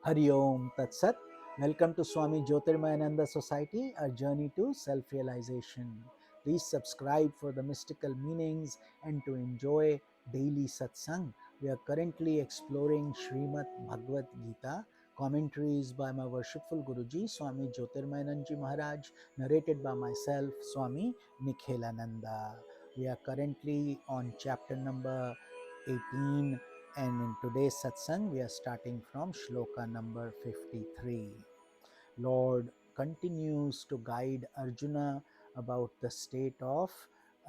Hari Om Tat Sat. Welcome to Swami Jyotirmayananda Society, our journey to self realization. Please subscribe for the mystical meanings and to enjoy daily satsang. We are currently exploring Srimad Bhagavad Gita, commentaries by my worshipful Guruji, Swami Jyotirmayananda Maharaj, narrated by myself, Swami Nikhilananda. We are currently on chapter number 18, and in today's satsang we are starting from shloka number 53. Lord continues to guide Arjuna about the state of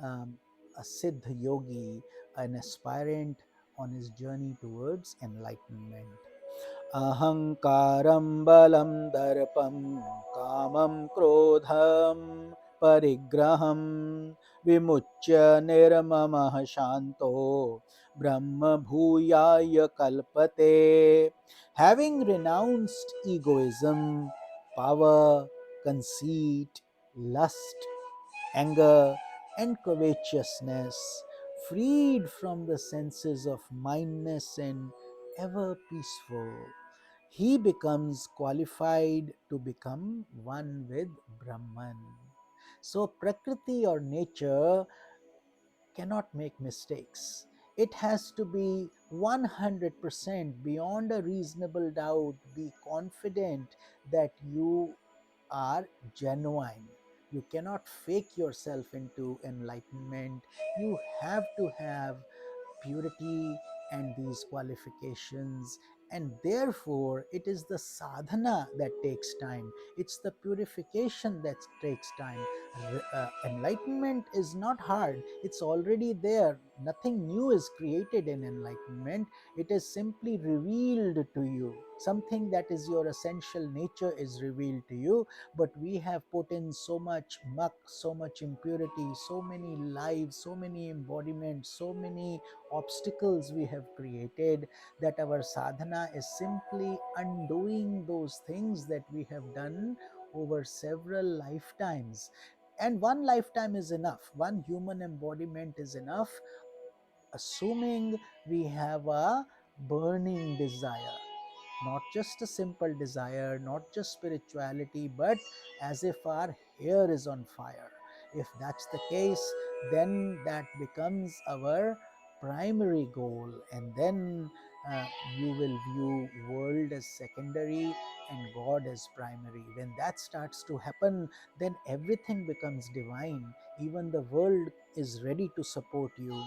a siddha yogi, an aspirant on his journey towards enlightenment. अहङ्कारं बलं दर्पं कामं क्रोधं परिग्रहं विमुच्य निर्ममः शान्तो ब्रह्मभूयाय कल्पते. Having renounced egoism, power, conceit, lust, anger, and covetousness, freed from the senses of mindness and ever peaceful, he becomes qualified to become one with Brahman. So, Prakriti or nature cannot make mistakes. It has to be 100% beyond a reasonable doubt. Be confident that you are genuine. You cannot fake yourself into enlightenment. You have to have purity and these qualifications, and therefore it is the sadhana that takes time, it's the purification that takes time. Enlightenment is not hard, it's already there. Nothing new is created in enlightenment, it is simply revealed to you. Something that is your essential nature is revealed to you, but we have put in so much muck, so much impurity, so many lives, so many embodiments, so many obstacles we have created, that our sadhana is simply undoing those things that we have done over several lifetimes. And one lifetime is enough, one human embodiment is enough, assuming we have a burning desire, not just a simple desire, not just spirituality, but as if our hair is on fire. If that's the case, then that becomes our primary goal, and then uh, you will view world as secondary and God as primary. When that starts to happen, then everything becomes divine. Even the world is ready to support you.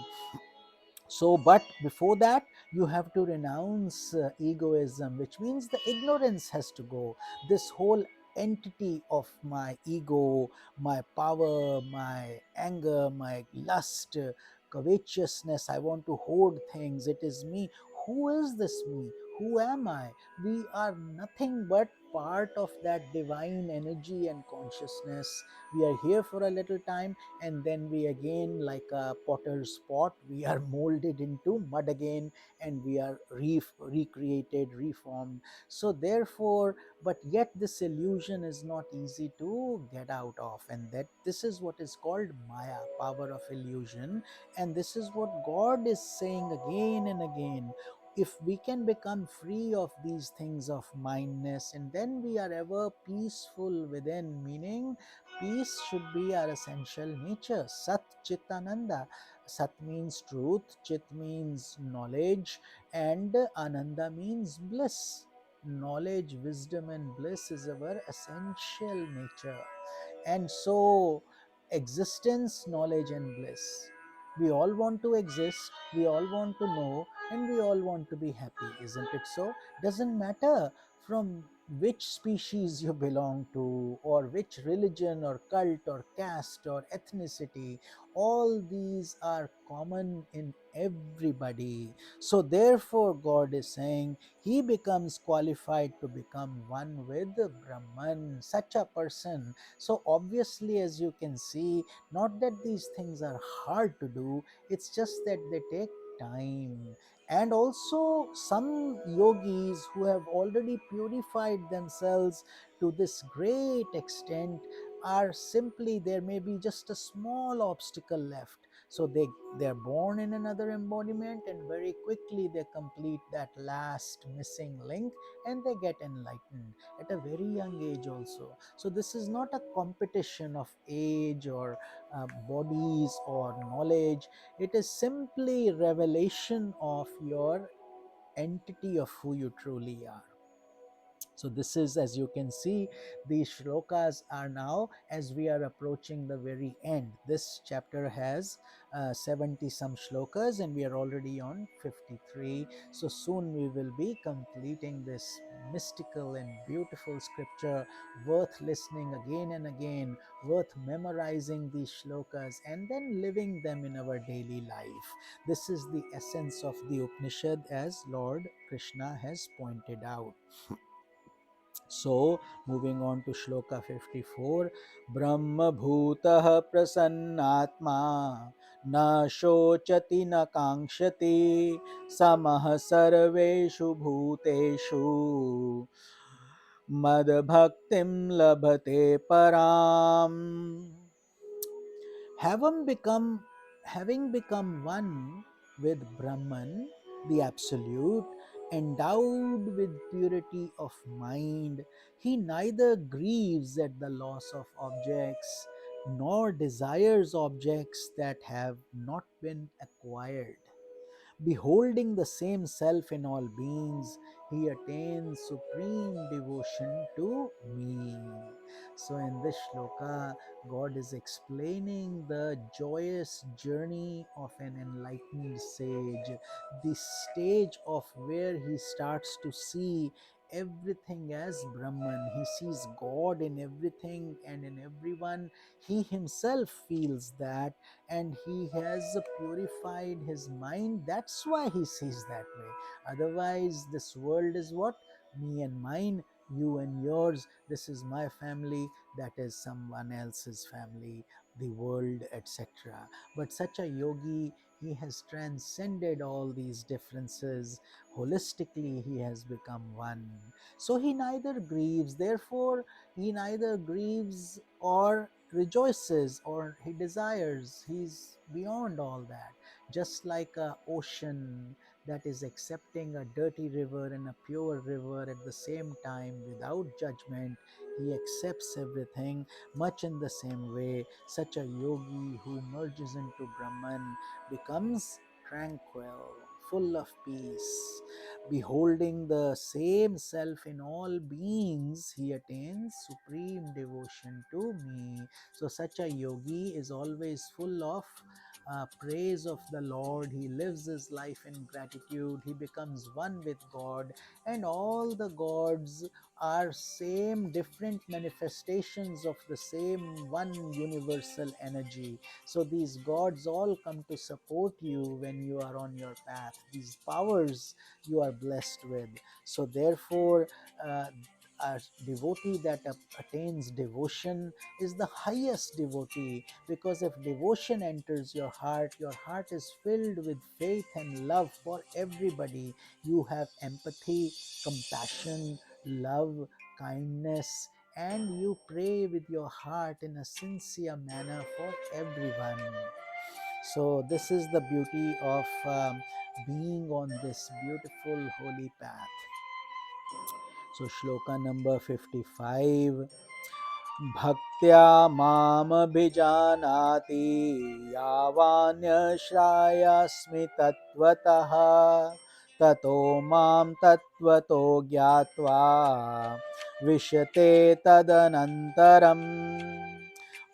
So, but before that, you have to renounce egoism, which means the ignorance has to go. This whole entity of my ego, my power, my anger, my lust, covetousness, I want to hoard things, it is me. Who is this me? Who am I? We are nothing but part of that divine energy and consciousness. We are here for a little time, and then we again, like a potter's pot, we are molded into mud again, and we are recreated, reformed. So therefore, but yet this illusion is not easy to get out of, and that this is what is called maya, power of illusion. And this is what God is saying again and again. If we can become free of these things of mindness, and then we are ever peaceful within, meaning peace should be our essential nature. Sat Chit Ananda. Sat means truth, Chit means knowledge, and Ananda means bliss. Knowledge, wisdom, and bliss is our essential nature. And so, existence, knowledge, and bliss. We all want to exist, we all want to know, and we all want to be happy, isn't it so? Doesn't matter from which species you belong to, or which religion, or cult, or caste, or ethnicity. All these are common in everybody. So, therefore, God is saying he becomes qualified to become one with Brahman, such a person. So, obviously, as you can see, not that these things are hard to do, it's just that they take time. And also, some yogis who have already purified themselves to this great extent are simply, there may be just a small obstacle left. So they are born in another embodiment, and very quickly they complete that last missing link, and they get enlightened at a very young age also. So this is not a competition of age or bodies or knowledge. It is simply revelation of your entity of who you truly are. So this is, as you can see, these shlokas are now, as we are approaching the very end. This chapter has 70 some shlokas, and we are already on 53. So soon we will be completing this mystical and beautiful scripture, worth listening again and again, worth memorizing these shlokas and then living them in our daily life. This is the essence of the Upanishad, as Lord Krishna has pointed out. So, moving on to Shloka 54, Brahma Bhutah Prasannatma Na Shochati Na Kankshati Samah Sarveshu Bhuteshu Mad Bhaktim Labhate Param. Having become one with Brahman, the Absolute, endowed with purity of mind, he neither grieves at the loss of objects nor desires objects that have not been acquired. Beholding the same self in all beings, he attains supreme devotion to me. So, in this shloka, God is explaining the joyous journey of an enlightened sage, the stage of where he starts to see everything as Brahman. He sees God in everything and in everyone. He himself feels that, and he has purified his mind. That's why he sees that way. Otherwise, this world is what? Me and mine, you and yours. This is my family, that is someone else's family, the world, etc. But such a yogi, he has transcended all these differences. Holistically, he has become one. So he neither grieves, therefore, he neither grieves or rejoices or he desires. He's beyond all that. Just like a ocean that is accepting a dirty river and a pure river at the same time without judgment, he accepts everything. Much in the same way, such a yogi who merges into Brahman becomes tranquil, full of peace. Beholding the same self in all beings, he attains supreme devotion to me. So, such a yogi is always full of praise of the Lord. He lives his life in gratitude. He becomes one with God, and all the gods are same different manifestations of the same one universal energy. So these gods all come to support you when you are on your path. These powers you are blessed with. So therefore, uh, a devotee that attains devotion is the highest devotee, because if devotion enters your heart is filled with faith and love for everybody. You have empathy, compassion, love, kindness, and you pray with your heart in a sincere manner for everyone. So, this is the beauty of being on this beautiful holy path. So, shloka number 55. भक्त्या मामभिजानाति यावान्यश्रायस्मि तत्त्वतः ततो मां तत्त्वतो ज्ञात्वा विशते तदनन्तरम्.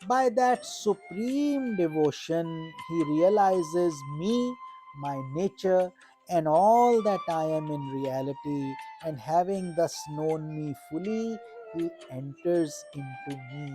By that supreme devotion, he realizes me, my nature, and all that I am in reality, and having thus known me fully, he enters into me.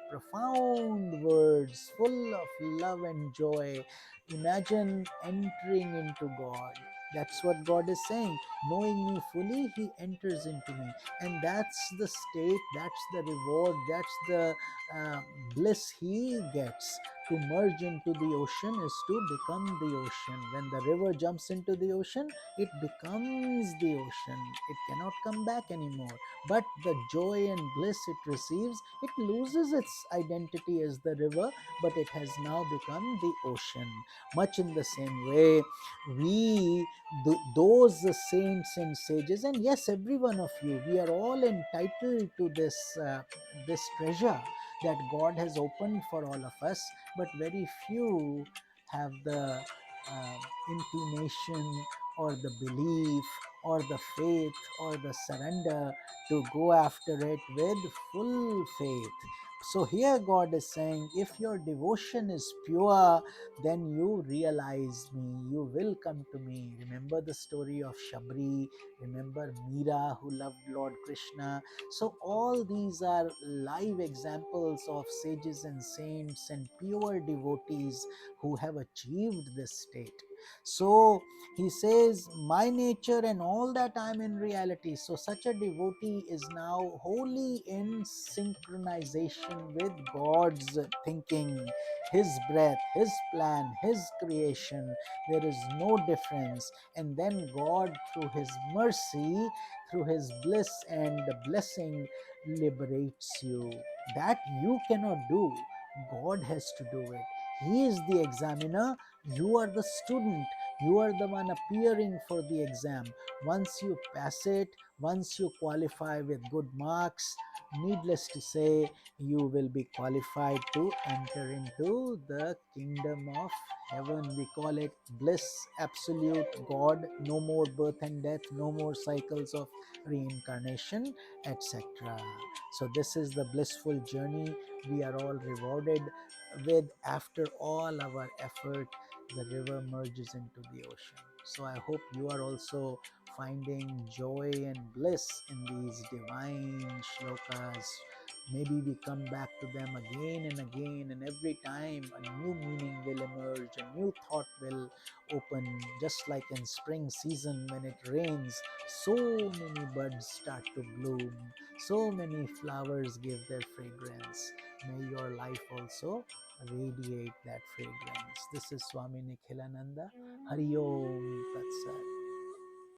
Profound words full of love and joy. Imagine entering into God. That's what God is saying. Knowing me fully, he enters into me. And that's the state, that's the reward, that's the uh, bliss he gets. To merge into the ocean is to become the ocean. When the river jumps into the ocean, it becomes the ocean. It cannot come back anymore. But the joy and bliss it receives, it loses its identity as the river, but it has now become the ocean. Much in the same way, we, those saints and sages, and yes, every one of you, we are all entitled to this treasure that God has opened for all of us, but very few have the inclination or the belief or the faith or the surrender to go after it with full faith. So here God is saying, if your devotion is pure, then you realize me, you will come to me. Remember the story of Shabri, remember Meera who loved Lord Krishna. So all these are live examples of sages and saints and pure devotees who have achieved this state. So he says, my nature and all that I am in reality. So such a devotee is now wholly in synchronization with God's thinking, his breath, his plan, his creation. There is no difference. And then God, through his mercy, through his bliss and blessing, liberates you. That you cannot do. God has to do it. He is the examiner. You are the student. You are the one appearing for the exam. Once you pass it, once you qualify with good marks, needless to say, you will be qualified to enter into the kingdom of heaven. We call it bliss, absolute God, no more birth and death, no more cycles of reincarnation, etc. So this is the blissful journey we are all rewarded with. After all our effort, the river merges into the ocean. So I hope you are also finding joy and bliss in these divine shlokas. Maybe we come back to them again and again, and every time a new meaning will emerge, a new thought will open. Just like in spring season when it rains, so many buds start to bloom, so many flowers give their fragrance. May your life also radiate that fragrance. This is Swami Nikhilananda. Hari Om Tat Sat.